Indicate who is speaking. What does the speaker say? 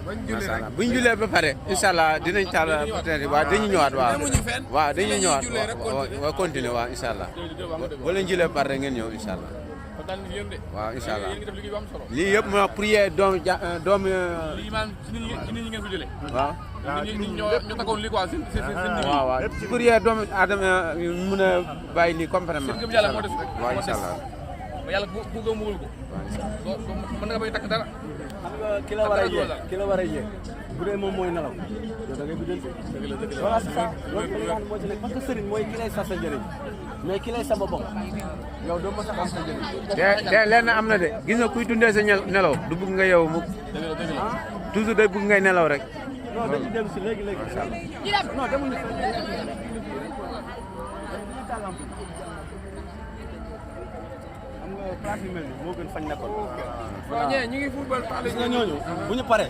Speaker 1: macha allah bu ñu jullee ba pare incha allah dinañ taal peut-être waaw dañuy ñëwaat waaw dañuy ñëwaat waaw continuer waaw incha allah boo leen jullee ba pare rek ngeen ñëw incha allah waaw incha allah lii yëpp ma pour yee doomu waaw. waaw pour yee doomu aadama mun a bàyyi lii complètement waaw incha allah.
Speaker 2: yàlla bu ko mugul ko mën nga bay takk dara
Speaker 3: xam nga ki la war a yee bu dee moom mooy nelaw yow da ngay bidal voilà c'est ça loolu li nga xam moo ci nekk parce que sëriñ mooy ki lay sa njëriñ mais ki lay sa boppam yow doo mos a xam sa njëriñ
Speaker 1: te lenn am na de gis nga kuy dundee sa nelaw du bëgg nga yow mukk toujours day bëgg ngay nelaw rek
Speaker 3: non dañuy dem si léegi non demuñu place yu mel ni moo gën fañ nekkoon.
Speaker 2: waaw ñee ñu ngi football.
Speaker 3: gis nga ñooñu bu ñu paree.